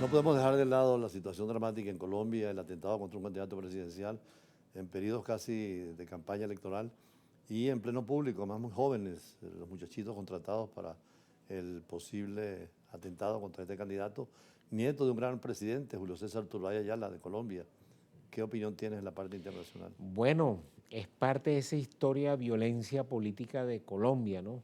No podemos dejar de lado la situación dramática en Colombia, el atentado contra un candidato presidencial en periodos casi de campaña electoral y en pleno público, más muy jóvenes, los muchachitos contratados para el posible atentado contra este candidato, nieto de un gran presidente, Julio César Turbay Ayala, de Colombia. ¿Qué opinión tienes en la parte internacional? Bueno, es parte de esa historia de violencia política de Colombia, ¿no?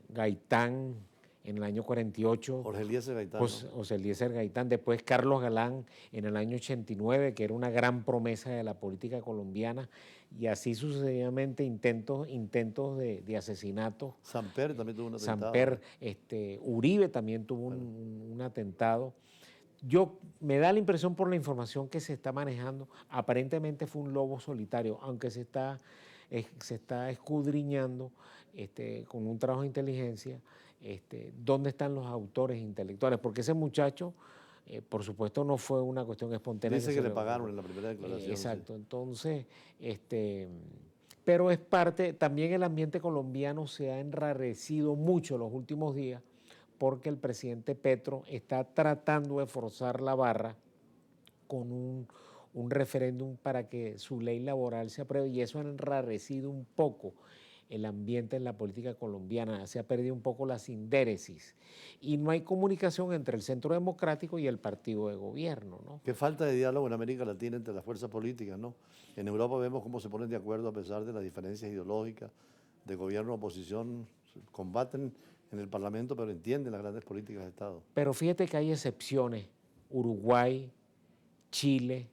Gaitán en el año 48, Jorge Eliezer Gaitán, ¿no? José Eliezer Gaitán, después Carlos Galán en el año 89, que era una gran promesa de la política colombiana, y así sucesivamente intentos de asesinato. Samper también tuvo un atentado, ¿no? Samper, Uribe también tuvo un atentado. Me da la impresión por la información que se está manejando, aparentemente fue un lobo solitario, aunque se está escudriñando con un trabajo de inteligencia dónde están los autores intelectuales, porque ese muchacho, por supuesto, no fue una cuestión espontánea. Dice que le pagaron en la primera declaración. Exacto, Sí. entonces, pero es parte, también el ambiente colombiano se ha enrarecido mucho los últimos días, porque el presidente Petro está tratando de forzar la barra con un referéndum para que su ley laboral se apruebe, y eso ha enrarecido un poco el ambiente en la política colombiana, se ha perdido un poco la sindéresis y no hay comunicación entre el Centro Democrático y el partido de gobierno, ¿no? Qué falta de diálogo en América Latina entre las fuerzas políticas, ¿no? En Europa vemos cómo se ponen de acuerdo a pesar de las diferencias ideológicas de gobierno, oposición, combaten en el Parlamento, pero entienden las grandes políticas de Estado. Pero fíjate que hay excepciones, Uruguay, Chile.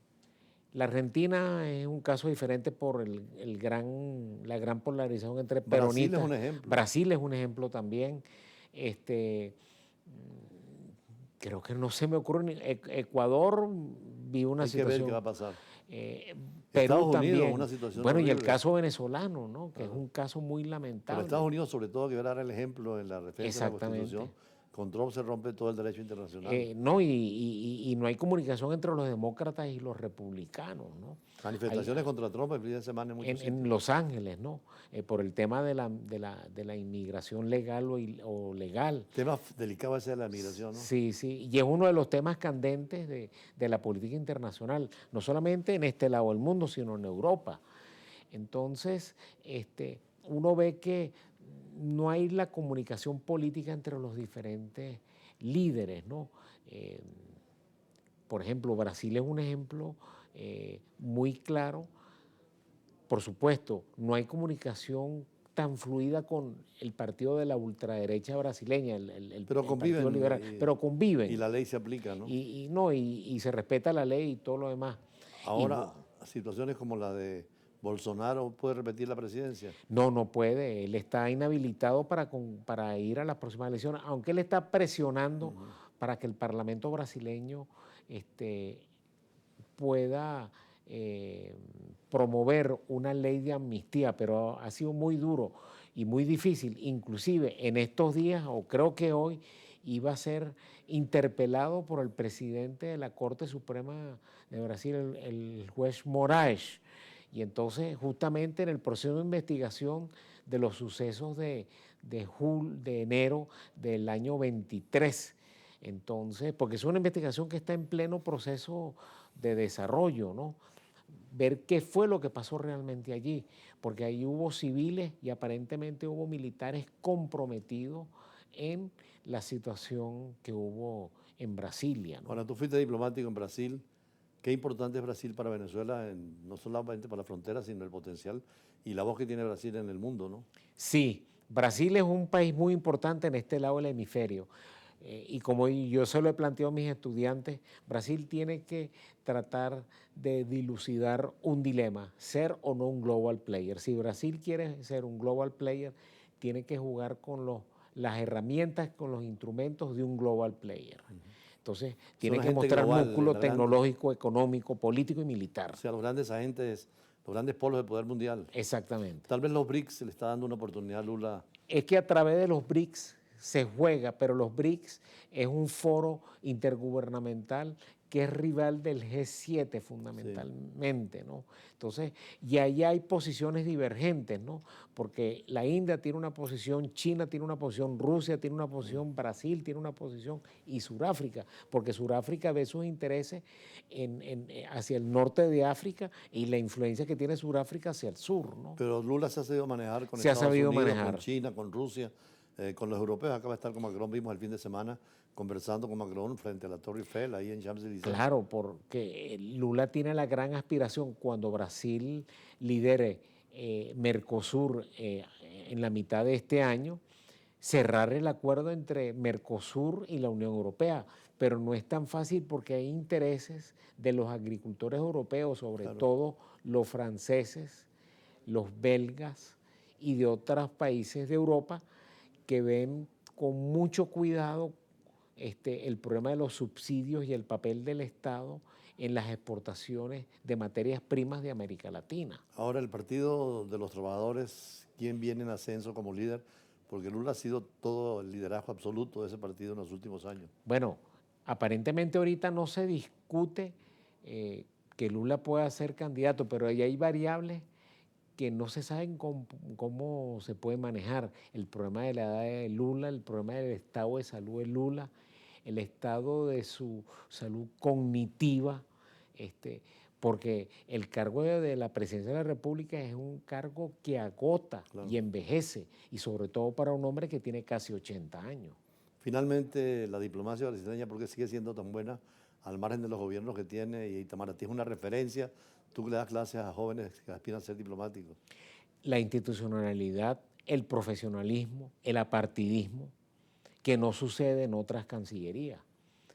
La Argentina es un caso diferente por la gran polarización entre Brasil es peronistas. un ejemplo. Brasil es un ejemplo también. Creo que no se me ocurre ni Ecuador vi una Hay que situación. ver qué va a pasar. Perú Estados Unidos, también. una situación Bueno, y el horrible. caso venezolano, ¿no? Que es un caso muy Pero lamentable. Estados Unidos, sobre todo, que va a dar el ejemplo en la defensa de la Exactamente. Constitución. Con Trump se rompe todo el derecho internacional. No, y no hay comunicación entre los demócratas y los republicanos, ¿no? Manifestaciones contra Trump el fin de semana en muchos sitios. En Los Ángeles, ¿no? Por el tema de la inmigración legal o legal. Tema delicado ese de la migración, ¿no? Sí, sí, y es uno de los temas candentes de la política internacional, no solamente en este lado del mundo, sino en Europa. Entonces, uno ve que no hay la comunicación política entre los diferentes líderes, ¿no? Por ejemplo, Brasil es un ejemplo muy claro. Por supuesto, no hay comunicación tan fluida con el partido de la ultraderecha brasileña, pero el conviven, Partido Liberal, pero conviven. Y la ley se aplica, ¿no? Y se respeta la ley y todo lo demás. Ahora, situaciones como la de Bolsonaro, ¿puede repetir la presidencia? No puede. Él está inhabilitado para ir a las próximas elecciones, aunque él está presionando para que el Parlamento brasileño pueda promover una ley de amnistía, pero ha sido muy duro y muy difícil. Inclusive en estos días, o creo que hoy, iba a ser interpelado por el presidente de la Corte Suprema de Brasil, el juez Moraes. Y entonces, justamente en el proceso de investigación de los sucesos de enero del año 23, entonces, porque es una investigación que está en pleno proceso de desarrollo, ¿no? Ver qué fue lo que pasó realmente allí, porque ahí hubo civiles y aparentemente hubo militares comprometidos en la situación que hubo en Brasilia, ¿no? Ahora, tú fuiste diplomático en Brasil. Qué importante es Brasil para Venezuela, no solamente para la frontera, sino el potencial y la voz que tiene Brasil en el mundo, ¿no? Sí, Brasil es un país muy importante en este lado del hemisferio. Y como yo se lo he planteado a mis estudiantes, Brasil tiene que tratar de dilucidar un dilema, ser o no un global player. Si Brasil quiere ser un global player, tiene que jugar con las herramientas, con los instrumentos de un global player. Entonces, tiene que mostrar músculo tecnológico, económico, político y militar. O sea, los grandes agentes, los grandes polos de poder mundial. Exactamente. Tal vez los BRICS se le está dando una oportunidad a Lula. Es que a través de los BRICS se juega, pero los BRICS es un foro intergubernamental que es rival del G7 fundamentalmente, ¿no? Entonces, y ahí hay posiciones divergentes, ¿no? Porque la India tiene una posición, China tiene una posición, Rusia tiene una posición, Brasil tiene una posición y Sudáfrica, porque Sudáfrica ve sus intereses hacia el norte de África y la influencia que tiene Sudáfrica hacia el sur, ¿no? Pero Lula se ha sabido manejar con Se ha Estados sabido Unidos, manejar. con China, con Rusia, con los europeos. Acaba de estar con Macron, vimos el fin de semana, conversando con Macron frente a la Torre Eiffel, ahí en Champs-Élysées. Claro, porque Lula tiene la gran aspiración cuando Brasil lidere Mercosur en la mitad de este año, cerrar el acuerdo entre Mercosur y la Unión Europea, pero no es tan fácil porque hay intereses de los agricultores europeos, sobre todo los franceses, los belgas y de otros países de Europa, que ven con mucho cuidado el problema de los subsidios y el papel del Estado en las exportaciones de materias primas de América Latina. Ahora, el Partido de los Trabajadores, ¿quién viene en ascenso como líder? Porque Lula ha sido todo el liderazgo absoluto de ese partido en los últimos años. Bueno, aparentemente ahorita no se discute que Lula pueda ser candidato, pero ahí hay variables que no se saben cómo se puede manejar. El problema de la edad de Lula, el problema del estado de salud de Lula, el estado de su salud cognitiva, porque el cargo de la presidencia de la República es un cargo que agota y envejece, y sobre todo para un hombre que tiene casi 80 años. Finalmente, la diplomacia brasileña, ¿por qué sigue siendo tan buena al margen de los gobiernos que tiene? Y Itamaraty es una referencia. Tú que le das clases a jóvenes que aspiran a ser diplomáticos. La institucionalidad, el profesionalismo, el apartidismo, que no sucede en otras cancillerías.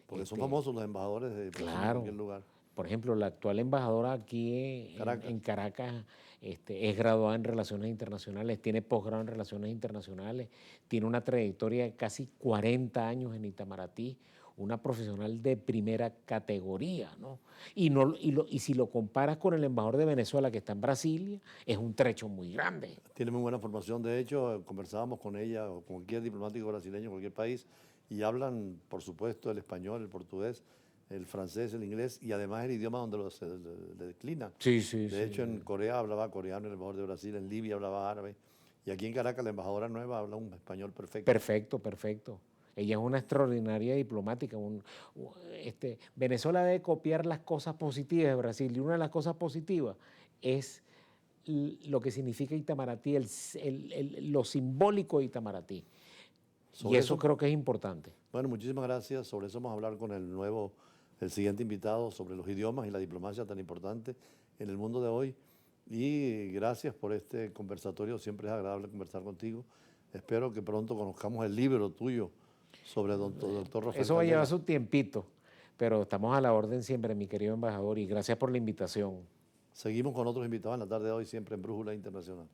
Porque son famosos los embajadores de diplomacia en cualquier lugar. Por ejemplo, la actual embajadora aquí en Caracas es graduada en Relaciones Internacionales, tiene posgrado en Relaciones Internacionales, tiene una trayectoria de casi 40 años en Itamaraty, una profesional de primera categoría, ¿no? Y si lo comparas con el embajador de Venezuela que está en Brasilia, es un trecho muy grande. Tiene muy buena formación, de hecho, conversábamos con ella o con cualquier diplomático brasileño, cualquier país, y hablan, por supuesto, el español, el portugués, el francés, el inglés, y además el idioma donde le declina. Sí, sí, de hecho, en Corea hablaba coreano el embajador de Brasil, en Libia hablaba árabe, y aquí en Caracas la embajadora nueva habla un español perfecto. Perfecto, perfecto. Ella es una extraordinaria diplomática. Venezuela debe copiar las cosas positivas de Brasil, y una de las cosas positivas es lo que significa Itamaraty, lo simbólico de Itamaraty. Y eso creo que es importante. Bueno, muchísimas gracias. Sobre eso vamos a hablar con el siguiente invitado, sobre los idiomas y la diplomacia tan importante en el mundo de hoy. Y gracias por este conversatorio. Siempre es agradable conversar contigo. Espero que pronto conozcamos el libro tuyo sobre doctor Rafael Eso va a llevar Candela. su tiempito, pero estamos a la orden siempre, mi querido embajador, y gracias por la invitación. Seguimos con otros invitados en la tarde de hoy, siempre en Brújula Internacional.